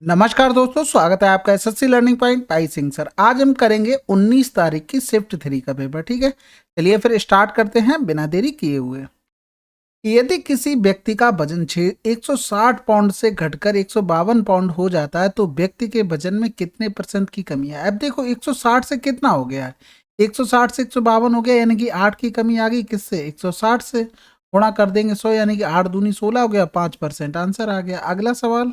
नमस्कार दोस्तों, स्वागत है आपका एसएससी लर्निंग पॉइंट पाई सिंह सर। आज हम करेंगे 19 तारीख की शिफ्ट 3 का पेपर। ठीक है, चलिए फिर स्टार्ट करते हैं बिना देरी किए हुए। यदि किसी व्यक्ति का वजन 160 पाउंड से घटकर 152 पाउंड हो जाता है तो व्यक्ति के वजन में कितने परसेंट की कमी है। अब देखो 160 से कितना हो गया है, 160 से 152 हो गया, यानी कि 8 की कमी आ गई। किससे? 160 से। गुणा कर देंगे 100, यानी कि 8 दूनी 16 हो गया, 5% आंसर आ गया। अगला सवाल,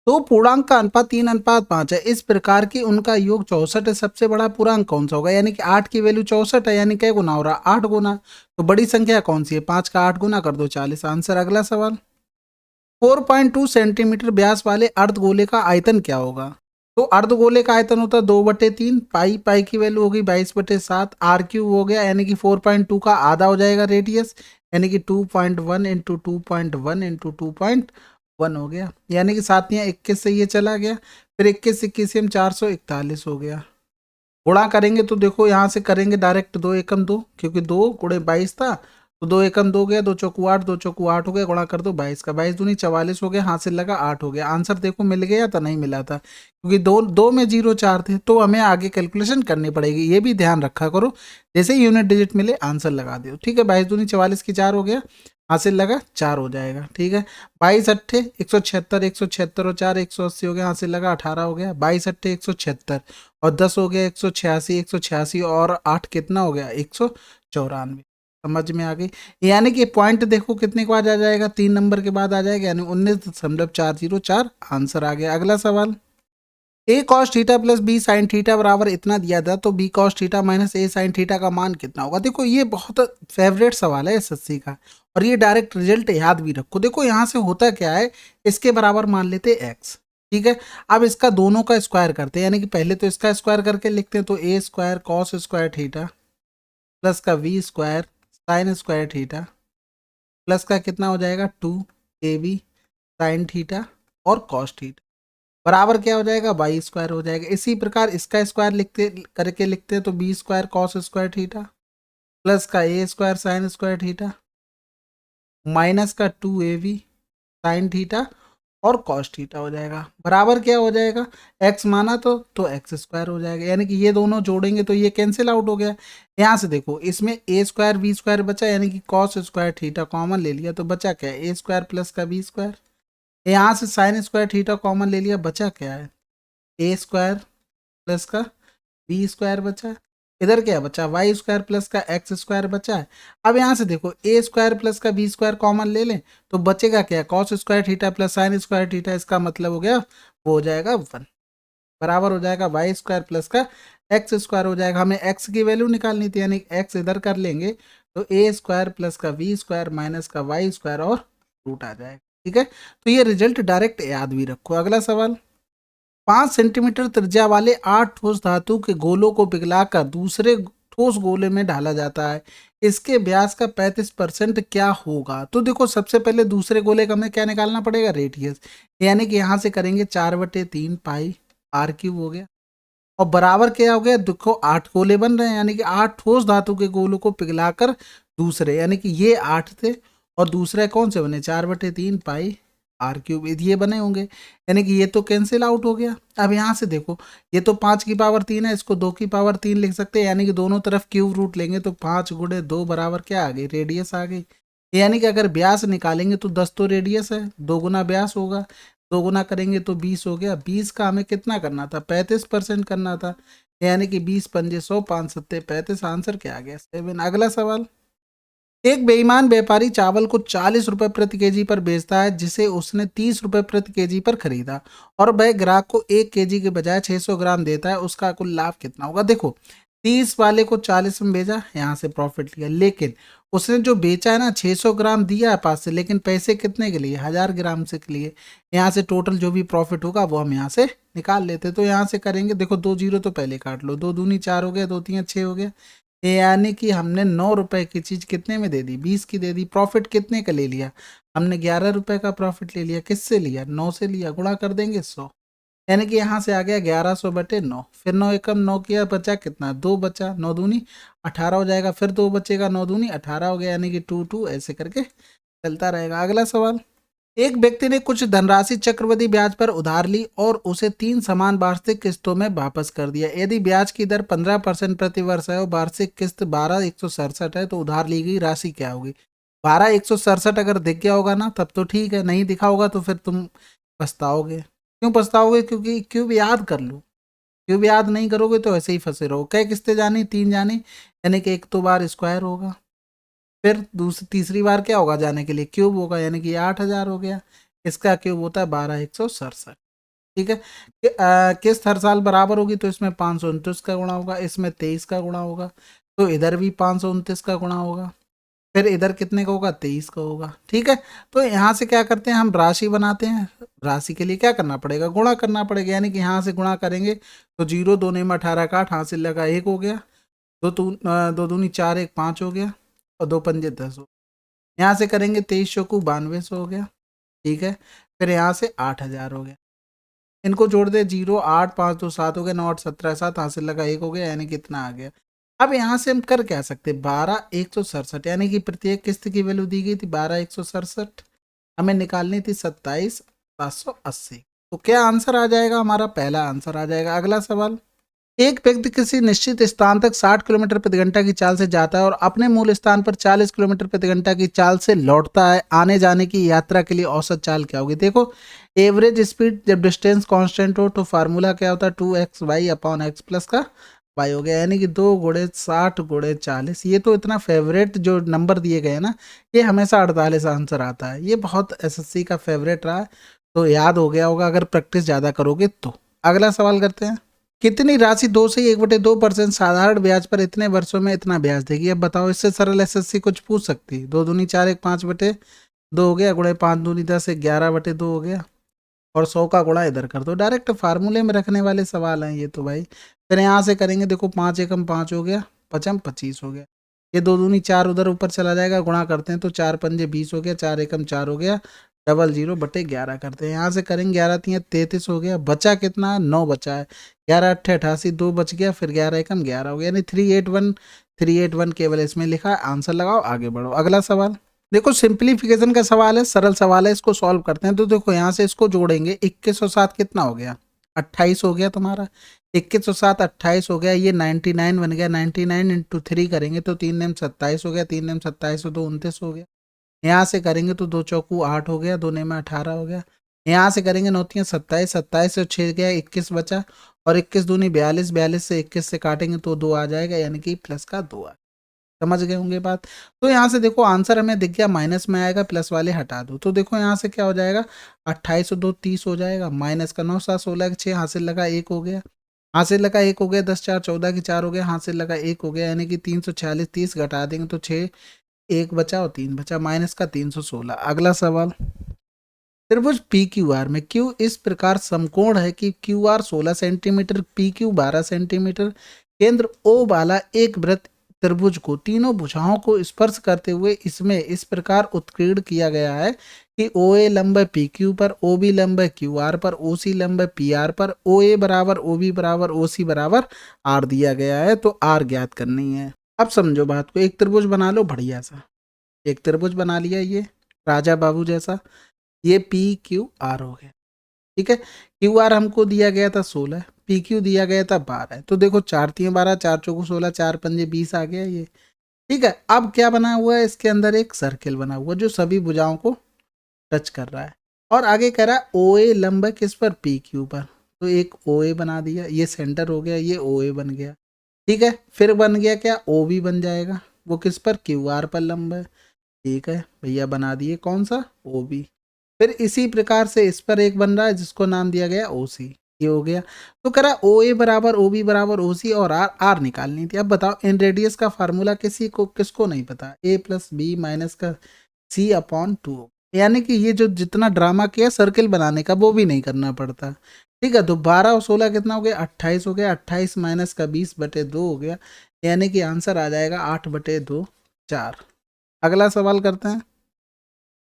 तो पूर्णांक का अनुपात 3:5 है, इस प्रकार की उनका योग 64 है, सबसे बड़ा पूर्णांक कौन सा होगा। यानी कि 8 की वैल्यू 64 है, यानी क्या गुना हो रहा, 8 गुना। तो बड़ी संख्या कौन सी है, 5 का 8 गुना कर दो 40 आंसर। अगला सवाल, 4.2 सेंटीमीटर व्यास वाले अर्धगोले का आयतन क्या होगा। तो अर्धगोले का आयतन होता है 2/3, पाई पाई की वैल्यू होगी 22/7, आर क्यूब हो गया, यानी कि 4.2 का आधा हो जाएगा रेडियस, यानी कि 2.1 इंटू 2.1 इंटू 2.1 हो गया, यानी कि साथियाँ 21 से ये चला गया, फिर 21 21 हम 441 हो गया। गुणा करेंगे तो देखो यहाँ से करेंगे डायरेक्ट, 2 एकम 2, क्योंकि 2 गुणे 22 था, तो 2 एकम 2 गया, 2 चौकू 8, 2 चौकू 8 हो गया। गुणा कर दो 22 का, 22 दूनी 44 हो गया, हाथ से लगा 8 हो गया। आंसर देखो मिल गया था, नहीं मिला था, क्योंकि दो दो में 0 4 थे, तो हमें आगे कैलकुलेशन करनी पड़ेगी, ये भी ध्यान रखा करो। जैसे ही यूनिट डिजिट मिले आंसर लगा दो। ठीक है, 22 दूनी 44 की 4 हो गया, हासिल लगा 4 हो जाएगा। ठीक है, 22 अट्ठे 176, 176 और 4 180 हो गया, हासिल लगा 18 हो गया। 22 अट्ठे 176 और 10 हो गया 186, 186 और 8 कितना हो गया 194। समझ में आ गई। यानी कि पॉइंट देखो कितने के बाद आ जाएगा, 3 नंबर के बाद आ जाएगा, यानी 19.404 आंसर आ गया। अगला सवाल, a cos theta plus b sine theta बराबर इतना दिया था, तो b cos theta minus a sine theta का मान कितना होगा। देखो ये बहुत फेवरेट सवाल है एसएससी का, और ये डायरेक्ट रिजल्ट याद भी रखो। देखो यहाँ से होता क्या है, इसके बराबर मान लेते एक्स। ठीक है, अब इसका दोनों का स्क्वायर करते हैं, यानी कि पहले तो इसका स्क्वायर करके लिखते हैं, तो a square cos square theta plus का b square sine square theta plus का कितना हो जाएगा 2ab साइन थीटा और कॉस थीटा बराबर क्या हो जाएगा वाई स्क्वायर हो जाएगा। इसी प्रकार इसका स्क्वायर लिखते करके लिखते हैं, तो b square cos square theta plus का a square sine square theta minus का 2ab साइन थीटा और कॉस थीटा हो जाएगा, बराबर क्या हो जाएगा, एक्स माना तो एक्स स्क्वायर हो जाएगा। यानी कि ये दोनों जोड़ेंगे तो ये कैंसिल आउट हो गया। यहाँ से देखो इसमें ए स्क्वायर बी स्क्वायर बचा, यानी कि कॉस स्क्वायर थीटा कॉमन ले लिया, तो बचा क्या है ए स्क्वायर प्लस का बी स्क्वायर। यहाँ से साइन स्क्वायर थीटा कॉमन ले लिया, बचा क्या है ए स्क्वायर प्लस का बी स्क्वायर बचा है। इधर क्या बचा वाई स्क्वायर प्लस का एक्स स्क्वायर बचा है। अब यहाँ से देखो ए स्क्वायर प्लस का बी स्क्वायर कॉमन ले लें, तो बचेगा क्या cos square theta plus sign square theta, इसका मतलब हो गया वो हो जाएगा 1, बराबर हो जाएगा वाई स्क्वायर प्लस का एक्स स्क्वायर हो जाएगा। हमें एक्स की वैल्यू निकालनी थी, यानी एक्स इधर कर लेंगे, तो ए स्क्वायर प्लस का वी स्क्वायर माइनस का वाई स्क्वायर और रूट आ जाएगा। ठीक है, तो ये रिजल्ट डायरेक्ट याद भी रखो। अगला सवाल, 5 सेंटीमीटर त्रिज्या वाले 8 ठोस धातु के गोलों को पिघलाकर दूसरे ठोस गोले में ढाला जाता है, इसके व्यास का 35% क्या होगा। तो देखो सबसे पहले दूसरे गोले का हमें क्या निकालना पड़ेगा रेडियस, यानी कि यहाँ से करेंगे 4/3 पाई आर क्यूब हो गया, और बराबर क्या हो गया, देखो 8 गोले बन रहे हैं, यानी कि 8 ठोस धातु के गोलों को पिघलाकर दूसरे, यानी कि ये 8 थे और दूसरे कौन से बने 4/3 पाई आर क्यूब, ये बने होंगे, यानी कि ये तो कैंसिल आउट हो गया। अब यहाँ से देखो ये तो 5 की पावर 3 है, इसको 2 की पावर 3 लिख सकते हैं, यानी कि दोनों तरफ क्यूब रूट लेंगे तो 5 गुणे 2 बराबर क्या आ गई रेडियस आ गई। यानी कि अगर व्यास निकालेंगे तो 10 तो रेडियस है, 2 गुना व्यास होगा, 2 गुना करेंगे तो 20 हो गया। 20 का हमें कितना करना था 35% करना था, यानी कि 20 पंजे 100 5 सत्ते 35, आंसर क्या आ गया 7। अगला सवाल, एक बेईमान व्यापारी चावल को 40 रुपए प्रति केजी पर बेचता है, जिसे उसने 30 रुपए प्रति केजी पर खरीदा, और वह ग्राहक को 1 केजी के बजाय 600 ग्राम देता है, उसका कुल लाभ कितना होगा। देखो 30 वाले को 40 में भेजा, यहाँ से प्रॉफिट लिया, लेकिन उसने जो बेचा है ना 600 ग्राम दिया है पास से, लेकिन पैसे कितने के लिए 1000 ग्राम से के लिए। यहाँ से टोटल जो भी प्रॉफिट होगा वो हम यहाँ से निकाल लेते, तो यहाँ से करेंगे, देखो 2 जीरो तो पहले काट लो, 2 दूनी 4 हो गया, 2 तीन 6 हो गया, यानी कि हमने 9 रुपए की चीज कितने में दे दी 20 की दे दी। प्रॉफिट कितने का ले लिया हमने 11 रुपए का प्रॉफिट ले लिया, किससे लिया 9 से लिया, गुणा कर देंगे 100, यानी कि यहाँ से आ गया 1100/9, फिर 9 एकम 9 किया, बचा कितना 2 बचा, 9 दूनी 18 हो जाएगा, फिर 2 बचेगा 9 दूनी 18 हो गया, यानी कि 2 2 ऐसे करके चलता रहेगा। अगला सवाल, एक व्यक्ति ने कुछ धनराशि चक्रवृद्धि ब्याज पर उधार ली और उसे 3 समान वार्षिक किस्तों में वापस कर दिया। यदि ब्याज की दर 15% प्रति वर्ष है और वार्षिक किस्त 12,167 है तो उधार ली गई राशि क्या होगी? 12,167 अगर दिख गया होगा ना तब तो ठीक है, नहीं दिखा होगा तो फिर तुम पछताओगे। क्यों पछताओगे? क्योंकि क्यूब याद कर लो, क्यूब याद नहीं करोगे तो ऐसे ही फंसे रहो। कै किस्तें जानी? 3 जानी, यानी कि एक तो बार स्क्वायर होगा, फिर दूसरी तीसरी बार क्या होगा जाने के लिए? क्यूब होगा, यानी कि 8,000 हो गया। इसका क्यूब होता है 12,167। ठीक है। किस्त हर साल बराबर होगी तो इसमें 529 का गुणा होगा, इसमें 23 का गुणा होगा, तो इधर भी 529 का गुणा होगा, फिर इधर कितने का होगा? 23 का होगा। ठीक है। तो यहाँ से क्या करते हैं हम? राशि बनाते हैं। राशि के लिए क्या करना पड़ेगा? गुणा करना पड़ेगा, यानी कि यहाँ से गुणा करेंगे तो 0 2 में 18 का 8 हासिल लगा 1 हो गया, दो दूनी 4 1 5 हो गया और 2 पंजे 10 हो। यहाँ से करेंगे 23 चौकू 9200 हो गया। ठीक है। फिर यहाँ से 8,000 हो गया, इनको जोड़ दे 0 8 5 2 7 हो गया, 9 8 17 7 हासिल लगा 1 हो गया, यानी कितना आ गया? अब यहाँ से हम कर क्या सकते? 12,167, यानी कि प्रत्येक किस्त की वैल्यू दी गई थी 12,167, हमें निकालनी थी 27,780। तो क्या आंसर आ जाएगा? हमारा पहला आंसर आ जाएगा। अगला सवाल, एक व्यक्ति किसी निश्चित स्थान तक 60 किलोमीटर प्रति घंटा की चाल से जाता है और अपने मूल स्थान पर 40 किलोमीटर प्रति घंटा की चाल से लौटता है। आने जाने की यात्रा के लिए औसत चाल क्या होगी? देखो, एवरेज स्पीड जब डिस्टेंस कांस्टेंट हो तो फार्मूला क्या होता है? 2xy अपॉन x प्लस का y हो गया, यानी कि 2 गुणे 60 गुणे 40। ये तो इतना फेवरेट जो नंबर दिए गए हैं ना, ये हमेशा 48 आंसर आता है। ये बहुत एसएससी का फेवरेट रहा है, तो याद हो गया होगा अगर प्रैक्टिस ज़्यादा करोगे तो। अगला सवाल करते हैं, कितनी राशि 2 से 1/2% साधारण ब्याज पर इतने वर्षों में इतना ब्याज देगी? अब बताओ, इससे सरल एसएससी कुछ पूछ सकती है। 2 दूनी 4 1 5/2 हो गया, गुणे 5 दूनी 10 11/2 हो गया, और 100 का गुणा इधर कर दो। डायरेक्ट फार्मूले में रखने वाले सवाल हैं ये तो भाई। फिर यहाँ से करेंगे, देखो 5 एकम 5 हो गया, 5 25 हो गया, ये 2 दूनी 4 उधर ऊपर चला जाएगा, गुणा करते हैं तो 4 पंजे 20 हो गया, 4 एकम 4 हो गया, 00/11 करते हैं। यहाँ से करेंगे 11 3 33 हो गया, बचा कितना? 9 बचा है, 11 8 88, 2 बच गया, फिर 11 एकम 11 हो गया, यानी 381 केवल इसमें लिखा है। आंसर लगाओ, आगे बढ़ो। अगला सवाल, देखो सिंप्लीफिकेशन का सवाल है, सरल सवाल है, इसको सॉल्व करते हैं। तो देखो यहाँ से इसको जोड़ेंगे, 21 और 7 कितना हो गया? 28 हो गया तुम्हारा। 21 और 7 28 हो गया, ये 99 बन गया, 99 इंटू 3 करेंगे तो 3 नेम 27 हो गया, 3 नेम 27 हो 2 29 हो गया। यहाँ से करेंगे तो 2 चौकू 8 हो गया, 2 नेम 18 हो गया। यहाँ से करेंगे 9 3 27, 27 से 6 गया, 21 बचा, और 21 दूनी 42, 42 से 21 से काटेंगे तो 2 आ जाएगा, यानी कि प्लस का 2 आ। समझ गए होंगे बात। तो यहाँ से देखो आंसर हमें दिख गया, माइनस में आएगा, प्लस वाले हटा दो। तो देखो यहाँ से क्या हो जाएगा? 28 और 2 30 हो जाएगा, माइनस का 9 7 16 6 हासिल लगा 1 हो गया, हासिल लगा 1 हो गया, 10 4 14 की 4 हो गया, हासिल लगा 1 हो गया, यानी कि 346, 30 घटा देंगे तो 6 1 बचा और 3 बचा, माइनस का 316। अगला सवाल, त्रिभुज पी क्यू आर में क्यू इस प्रकार समकोण है कि Q R 16 centimetre, P Q 12 centimetre, केंद्र ओ वाला एक वृत्त त्रिभुज को तीनों भुजाओं को स्पर्श करते हुए इसमें इस प्रकार उत्कीर्ण किया गया है कि ओ ए लंब है पी क्यू पर, ओ बी लंब है क्यू आर पर, ओ सी लंब है पी आर पर, ओ ए बराबर ओ बी बराबर ओ सी बराबर आर दिया गया है। तो आर ज्ञात करनी है। अब समझो बात को, एक त्रिभुज बना लो बढ़िया सा, एक त्रिभुज बना लिया ये राजा बाबू जैसा, ये पी क्यू आर हो गया। ठीक है। क्यू आर हमको दिया गया था 16, पी क्यू दिया गया था 12। तो देखो 4 3 12, 4 चौको 16, 4 पंजे 20 आ गया ये। ठीक है। अब क्या बना हुआ है? इसके अंदर एक सर्किल बना हुआ जो सभी भुजाओं को टच कर रहा है, और आगे कह रहा है ओ ए लंब है किस पर? पी क्यू पर। तो एक ओ ए बना दिया, ये सेंटर हो गया, ये ओ ए बन गया। ठीक है। फिर बन गया क्या? ओ बी बन जाएगा, वो किस पर? क्यू आर पर लंब है। ठीक है भैया, बना दिए कौन सा? O B. फिर इसी प्रकार से इस पर एक बन रहा है जिसको नाम दिया गया ओ सी, ये हो गया। तो कह रहा ओ ए बराबर ओ बी बराबर ओ सी, और आर आर निकालनी थी। अब बताओ इन रेडियस का फार्मूला किसको नहीं पता? ए प्लस बी माइनस का सी अपॉन 2, यानी कि ये जो जितना ड्रामा किया सर्किल बनाने का वो भी नहीं करना पड़ता। ठीक है। तो 12 और 16 कितना हो गया? 28 हो गया, 28 माइनस का 20/2 हो गया, यानी कि आंसर आ जाएगा 8/2 4। अगला सवाल करते हैं,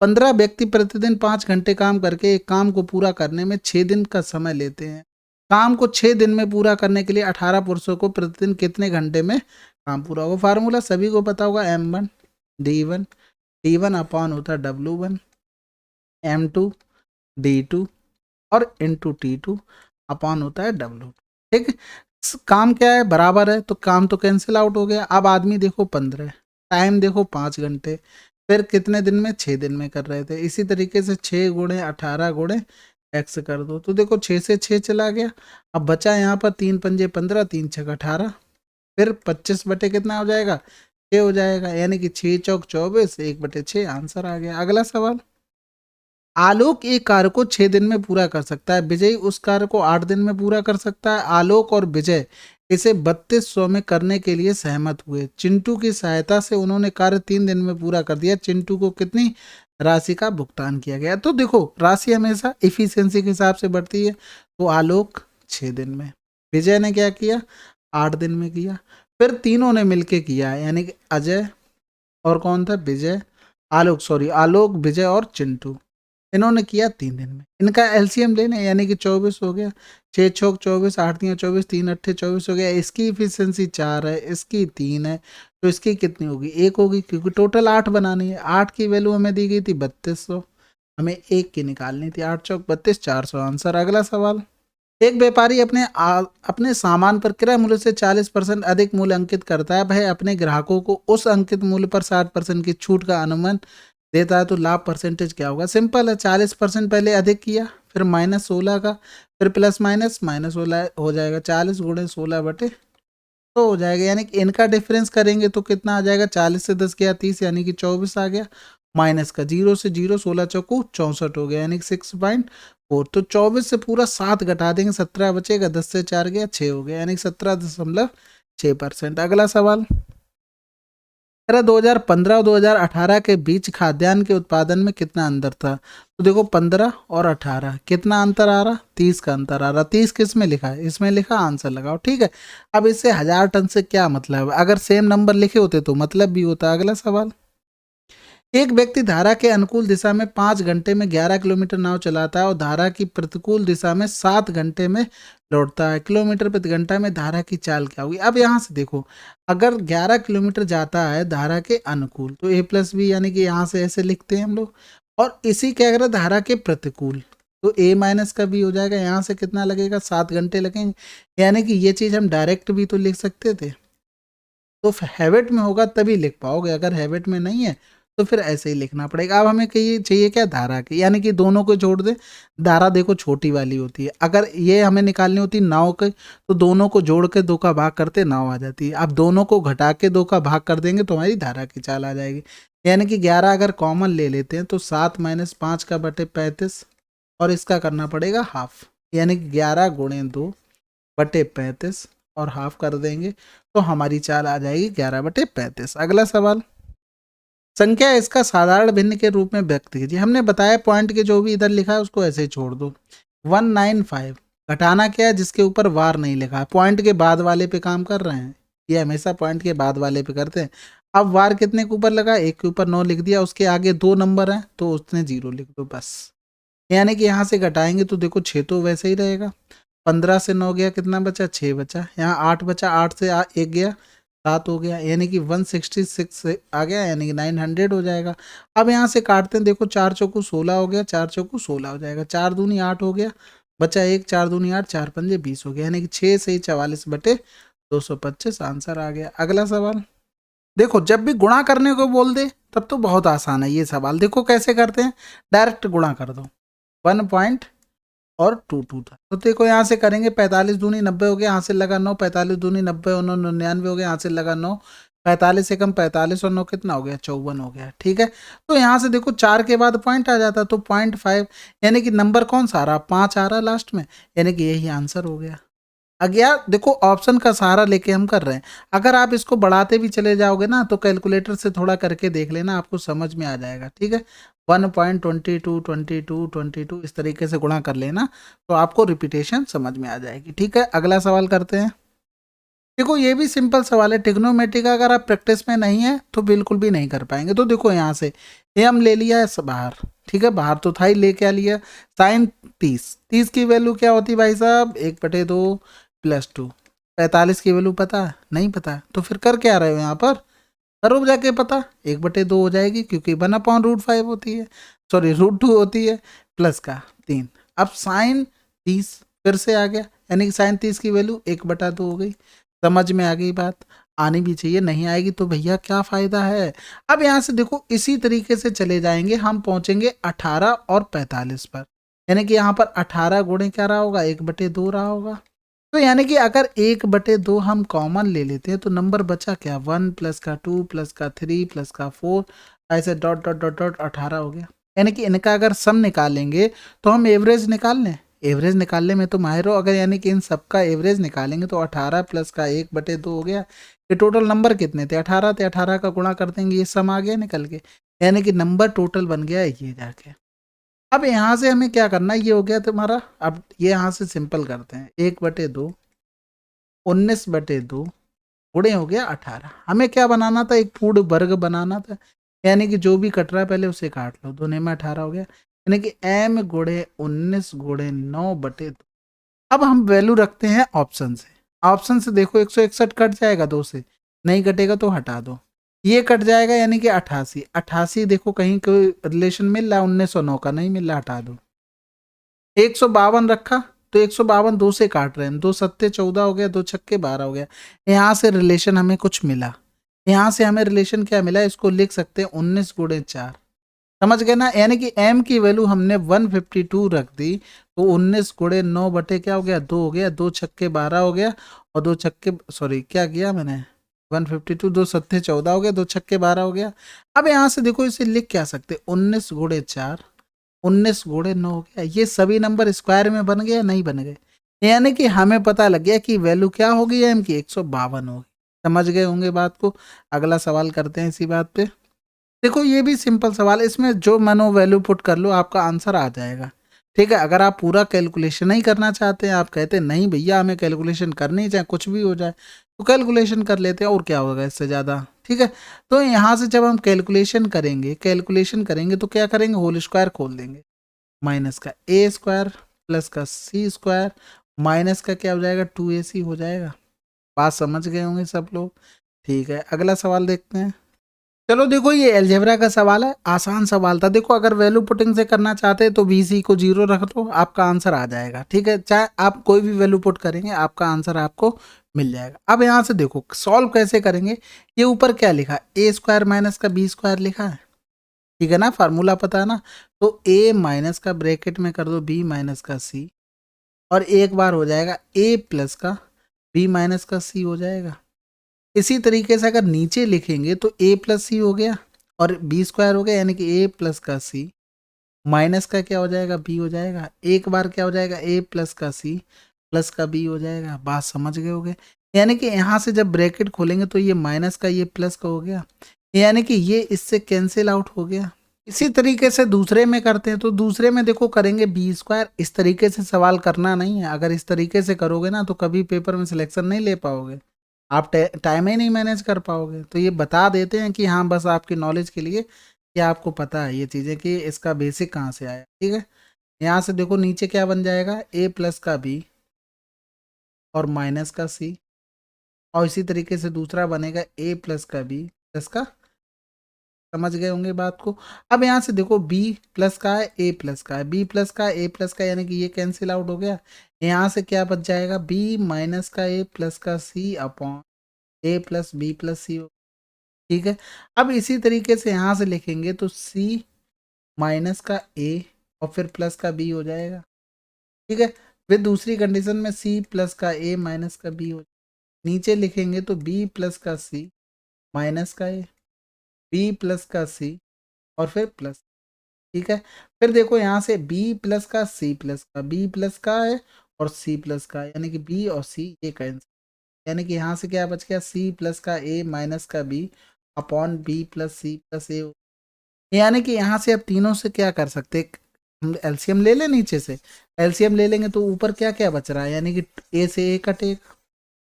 15 व्यक्ति प्रतिदिन 5 घंटे काम करके एक काम को पूरा करने में 6 दिन का समय लेते हैं। काम को 6 दिन में पूरा करने के लिए 18 पुरुषों को प्रतिदिन कितने घंटे में काम पूरा होगा? फार्मूला सभी को पता होगा, M1 D1 T1 अपॉन होता है W1, m2 d2 और इंटू t2 अपॉन होता है w। ठीक है, काम क्या है, बराबर है, तो काम तो कैंसिल आउट हो गया। अब आदमी देखो 15, टाइम देखो 5 घंटे, फिर कितने दिन में, 6 दिन में कर रहे थे। इसी तरीके से 6 गुणे 18 गुणे x कर दो, तो देखो 6 से 6 चला गया। अब बचा यहाँ पर 3 पंजे 15, 3 छक 18, फिर 25 बटे कितना हो जाएगा, 6 हो जाएगा, यानी कि 6 चौक 24, 1/6 आंसर आ गया। अगला सवाल, आलोक एक कार्य को 6 दिन में पूरा कर सकता है, विजय उस कार्य को 8 दिन में पूरा कर सकता है। आलोक और विजय इसे 3200 में करने के लिए सहमत हुए। चिंटू की सहायता से उन्होंने कार्य 3 दिन में पूरा कर दिया। चिंटू को कितनी राशि का भुगतान किया गया। तो देखो राशि हमेशा इफिशियंसी के हिसाब से बढ़ती है, तो आलोक 6 दिन में, विजय ने क्या किया, 8 दिन में किया, फिर तीनों ने मिलके किया, यानी कि अजय और कौन था, विजय, आलोक, सॉरी आलोक, विजय और चिंटू, इन्होंने किया 3 दिन में। इनका एलसीएम लेने, यानी कि 24 हो गया, 6 चौक 24, 8 तियां 24, 3 अट्ठे 24 हो गया। इसकी इफिशियंसी 4 है, इसकी 3 है, तो इसकी कितनी होगी, 1 होगी, क्योंकि टोटल 8 बनानी है। 8 की वैल्यू हमें दी गई थी 3200, हमें 1 की निकालनी थी, 8 चौक 32, 400 आंसर। अगला सवाल, एक व्यापारी अपने सामान पर क्रय मूल्य से 40% अधिक मूल्य अंकित करता है। वह अपने ग्राहकों को उस अंकित मूल्य पर 60% की छूट का अनुमान देता है, तो लाभ परसेंटेज क्या होगा। सिंपल है, 40% पहले अधिक किया, फिर -16 का, फिर प्लस माइनस -16 हो जाएगा, 40 गुणे 16 बटे तो हो जाएगा, यानी कि इनका डिफरेंस करेंगे तो कितना आ जाएगा, 40 से 10 गया 30, यानी कि 24 आ गया, माइनस का 0 से 0, 16 चौको 64 हो गया, यानी कि 6.4। तो 24 से पूरा 7 घटा देंगे, 17 बचेगा, 10 से 4 गया 6 हो गया, यानी कि 17.6%। अगला सवाल, 2015 और 2018 के बीच खाद्यान्न के उत्पादन में कितना अंतर था। तो देखो 15 और 18 कितना अंतर आ रहा, 30 का अंतर आ रहा। 30 किस में लिखा है, इसमें लिखा, आंसर लगाओ। ठीक है, अब इससे 1000 टन से क्या मतलब है, अगर सेम नंबर लिखे होते तो मतलब भी होता। अगला सवाल, एक व्यक्ति धारा के अनुकूल दिशा में 5 घंटे में 11 किलोमीटर नाव चलाता है और धारा की प्रतिकूल दिशा में 7 घंटे में लौटता है। किलोमीटर प्रति घंटा में धारा की चाल क्या होगी। अब यहाँ से देखो, अगर 11 किलोमीटर जाता है धारा के अनुकूल, तो a+b, यानी कि यहाँ से ऐसे लिखते हैं हम लोग, और इसी क्या करें, धारा के प्रतिकूल, तो a- का b हो जाएगा। यहाँ से कितना लगेगा, 7 घंटे लगेंगे, यानी कि ये चीज़ हम डायरेक्ट भी तो लिख सकते थे, तो हैबिट में होगा तभी लिख पाओगे, अगर हैबिट में नहीं है तो फिर ऐसे ही लिखना पड़ेगा। अब हमें कहिए चाहिए क्या, धारा की, यानी कि दोनों को जोड़ दे। धारा देखो छोटी वाली होती है, अगर ये हमें निकालनी होती नाव के, तो दोनों को जोड़ के 2 का भाग करते नाव आ जाती है। अब दोनों को घटा के 2 का भाग कर देंगे तो हमारी धारा की चाल आ जाएगी। यानी कि 11 अगर कॉमन ले लेते हैं तो 7 - 5 का बटे 35, और इसका करना पड़ेगा हाफ, यानी कि 11 गुणे 2 बटे 35 और हाफ कर देंगे तो हमारी चाल आ जाएगी 11/35। अगला सवाल, संख्या इसका साधारण भिन्न के रूप में व्यक्त कीजिए। हमने बताया पॉइंट के जो भी इधर लिखा है उसको ऐसे ही छोड़ दो। 195 घटाना क्या है, जिसके ऊपर वार नहीं लिखा है, पॉइंट के बाद वाले पे काम कर रहे हैं, ये हमेशा पॉइंट के बाद वाले पे करते हैं। अब वार कितने के ऊपर लगा, 1 के ऊपर 9 लिख दिया, उसके आगे 2 नंबर हैं तो उसने 0 लिख दो बस। यानी कि यहाँ से घटाएंगे तो देखो 6 तो वैसे ही रहेगा, 15 से 9 गया, कितना बचा, 6 बचा, यहाँ 8 बचा, 8 से 1 गया, 7 हो गया, यानी कि 166 से आ गया, यानी कि 900 हो जाएगा। अब यहाँ से काटते हैं, देखो 4 चौको 16 हो गया, 4 चौको 16 हो जाएगा, 4 दूनी 8 हो गया, बचा 1, 4 दूनी 8, 4 पंजे 20 हो गया, यानी कि 6 से 44/225 आंसर आ गया। अगला सवाल, देखो जब भी गुणा करने को बोल दे तब तो बहुत आसान है ये सवाल। देखो कैसे करते हैं, डायरेक्ट गुणा कर दो, 1 और 2 था, तो देखो यहाँ से करेंगे, 45 दूनी 90 हो गया, यहाँ से लगा 9, 45 दूनी 90 और 9 99 हो गया, यहाँ से लगा 9, 45 से कम 45 और 9 कितना हो गया, 54 हो गया। ठीक है, तो यहाँ से देखो 4 के बाद पॉइंट आ जाता, तो 0.5, यानी कि नंबर कौन सा आ रहा, 5 आ रहा लास्ट में, यानी कि यही आंसर हो गया। अज्ञा देखो ऑप्शन का सहारा लेके हम कर रहे हैं, अगर आप इसको बढ़ाते भी चले जाओगे ना तो कैलकुलेटर से थोड़ा करके देख लेना, आपको समझ में आ जाएगा। ठीक है, 1.22 22 22 इस तरीके से गुणा कर लेना तो आपको रिपीटेशन समझ में आ जाएगी। ठीक है, अगला सवाल करते हैं। देखो ये भी सिंपल सवाल है, ट्रिग्नोमेट्री का अगर आप प्रैक्टिस में नहीं है तो बिल्कुल भी नहीं कर पाएंगे। तो देखो यहाँ से ये हम ले लिया है बाहर, ठीक है, बाहर तो था ही, ले क्या लिया, साइन 30 की वैल्यू क्या होती भाई साहब, 1/2 + 2। 45 की वैल्यू पता नहीं, पता तो फिर कर क्या रहे हो यहाँ पर, करो जाके पता, 1/2 हो जाएगी क्योंकि 1/√5 होती है। सॉरी √2 होती है प्लस का 3। अब साइन 30 फिर से आ गया, यानी कि साइन 30 की वैल्यू 1/2 हो गई। समझ में आ गई बात? आनी भी चाहिए, नहीं आएगी तो भैया क्या फ़ायदा है। अब यहाँ से देखो इसी तरीके से चले जाएंगे, हम पहुँचेंगे 18 और 45 पर, यानी कि यहाँ पर 18 गुणे क्या रहा होगा, 1/2 रहा होगा। तो यानी कि अगर 1/2 हम कॉमन ले लेते हैं तो नंबर बचा क्या, 1 प्लस का 2 प्लस का 3 प्लस का 4, ऐसे डॉट डॉट डॉट डॉट 18 हो गया। यानी कि इनका अगर सम निकालेंगे तो हम एवरेज निकाल लें, एवरेज निकालने में तो माहिर हो, अगर यानी कि इन सबका एवरेज निकालेंगे तो 18 प्लस का 1/2 हो गया। ये टोटल नंबर कितने थे, 18 थे, 18 का गुणा कर देंगे, ये सम आ गया निकल के, यानी कि नंबर टोटल बन गया ये जाके। अब यहाँ से हमें क्या करना है, ये हो गया तुम्हारा। अब ये यहाँ से सिंपल करते हैं, 1/2 19/2 गुणे हो गया 18। हमें क्या बनाना था, एक पूर्ण वर्ग बनाना था, यानी कि जो भी कट रहा है पहले उसे काट लो, 2 में 18 हो गया, यानी कि m गुणे 19 गुणे 9/2। अब हम वैल्यू रखते हैं ऑप्शन से, ऑप्शन से देखो 161 कट जाएगा 2 से, नहीं कटेगा तो हटा दो, ये कट जाएगा यानी कि 88, 88 देखो कहीं कोई रिलेशन मिल रहा है 1909 का, नहीं मिल रहा, हटा दो। 152 रखा तो 152 2 से काट रहे हैं, 2 सत्ते 14 हो गया, 2 छक्के 12 हो गया। यहाँ से रिलेशन हमें कुछ मिला, यहाँ से हमें रिलेशन क्या मिला, इसको लिख सकते हैं 19 गुणे 4। समझ गए ना, यानी कि m की वैल्यू हमने 152 रख दी, तो 19 गुणे 9 बटे क्या हो गया, 2 हो गया, 2 छक्के 12 हो गया, और 2 छक्के सॉरी क्या किया मैंने, 152 2 सत्ते 14 हो गया, 2 छक्के 12 हो गया। अब यहाँ से देखो इसे लिख क्या सकते, 19 गुणे 4, 19 गुणे 9 हो गया, ये सभी नंबर स्क्वायर में बन गए, नहीं बन गए, यानी कि हमें पता लग गया कि वैल्यू क्या होगी एम की, 152 होगी। समझ गए होंगे बात को। अगला सवाल करते हैं इसी बात पे। देखो ये भी सिंपल सवाल है, इसमें जो मनो वैल्यू पुट कर लो आपका आंसर आ जाएगा। ठीक है, अगर आप पूरा कैलकुलेशन नहीं करना चाहते हैं, आप कहते हैं नहीं भैया हमें कैलकुलेशन करनी चाहे कुछ भी हो जाए, तो कैलकुलेशन कर लेते हैं, और क्या होगा इससे ज़्यादा। ठीक है, तो यहाँ से जब हम कैलकुलेशन करेंगे तो क्या करेंगे, होल स्क्वायर खोल देंगे, माइनस का ए स्क्वायर प्लस का सी स्क्वायर माइनस का क्या हो जाएगा, 2ac हो जाएगा। बात समझ गए होंगे सब लोग। ठीक है, अगला सवाल देखते हैं। चलो देखो ये एलजेब्रा का सवाल है, आसान सवाल था। देखो अगर वैल्यू पुटिंग से करना चाहते हैं तो VC को 0 रख दो, आपका आंसर आ जाएगा। ठीक है, चाहे आप कोई भी वैल्यू पुट करेंगे आपका आंसर आपको मिल जाएगा। अब यहाँ से देखो सॉल्व कैसे करेंगे, ये ऊपर क्या लिखा, ए स्क्वायर माइनस का बी स्क्वायर लिखा है, ठीक है ना, फार्मूला पता है ना। तो ए माइनस का ब्रैकेट में कर दो बी माइनस का सी, और एक बार हो जाएगा ए प्लस का बी माइनस का सी हो जाएगा। इसी तरीके से अगर नीचे लिखेंगे तो ए प्लस सी हो गया और बी स्क्वायर हो गया, यानी कि ए प्लस का सी माइनस का क्या हो जाएगा, बी हो जाएगा। एक बार क्या हो जाएगा, ए प्लस का सी प्लस का बी हो जाएगा। बात समझ गए होगे, यानी कि यहाँ से जब ब्रैकेट खोलेंगे तो ये माइनस का ये प्लस का हो गया, यानी कि ये इससे कैंसिल आउट हो गया। इसी तरीके से दूसरे में करते हैं, तो दूसरे में देखो करेंगे बी स्क्वायर। इस तरीके से सवाल करना नहीं है, अगर इस तरीके से करोगे ना तो कभी पेपर में सिलेक्शन नहीं ले पाओगे, आप टाइम ही नहीं मैनेज कर पाओगे। तो ये बता देते हैं कि हाँ बस आपकी नॉलेज के लिए कि आपको पता है ये चीज़ें कि इसका बेसिक कहाँ से आया। ठीक है, यहाँ से देखो नीचे क्या बन जाएगा, ए प्लस का बी और माइनस का सी, और इसी तरीके से दूसरा बनेगा ए प्लस का बी प्लस का, समझ गए होंगे बात को। अब यहाँ से देखो b प्लस का है, a प्लस का है, b प्लस का a प्लस का, यानी कि ये कैंसिल आउट हो गया। यहाँ से क्या बच जाएगा, b माइनस का a प्लस का c upon a plus b plus c. ठीक है, अब इसी तरीके से यहाँ से लिखेंगे तो c माइनस का a और फिर प्लस का b हो जाएगा। ठीक है, फिर दूसरी कंडीशन में c प्लस का a माइनस का b हो, नीचे लिखेंगे तो b प्लस का c माइनस का a, b प्लस का c और फिर प्लस। ठीक है, फिर देखो यहाँ से b प्लस का c प्लस का, b प्लस का है और c प्लस का, यानी कि b और c ये कैंसिल, यानी कि यहाँ से क्या बच गया, c प्लस का a माइनस का b upon b plus c plus a। यानी कि यहाँ से अब तीनों से क्या कर सकते, हम एलसीएम ले लें, नीचे से एलसीएम ले लेंगे तो ऊपर क्या क्या बच रहा है, यानी कि a से a कटेगा,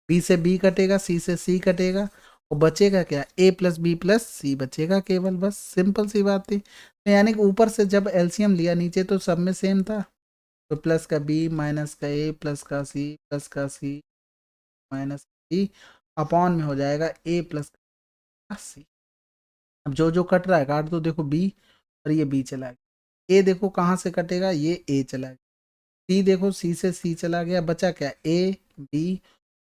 b से b कटेगा, c से c कटेगा, और बचेगा क्या, a प्लस बी प्लस सी बचेगा केवल। बस सिंपल सी बात थी। तो यानी कि ऊपर से जब एलसीएम लिया नीचे तो सब में सेम था, तो प्लस का b माइनस का a प्लस का c प्लस का c माइनस सी अपॉन में हो जाएगा a प्लस का सी। अब जो जो कट रहा है काट दो, देखो b और ये b चला गया, ए देखो कहाँ से कटेगा, ये ए चला गया। सी देखो, सी से सी चला गया, बचा क्या, ए बी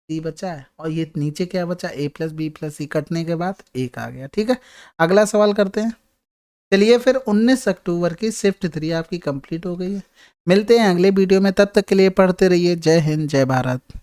सी बचा है, और ये नीचे क्या बचा, ए प्लस बी प्लस सी, कटने के बाद एक आ गया। ठीक है, अगला सवाल करते हैं। चलिए फिर 19 अक्टूबर की शिफ्ट 3 आपकी कंप्लीट हो गई है। मिलते हैं अगले वीडियो में, तब तक के लिए पढ़ते रहिए। जय हिंद, जय भारत।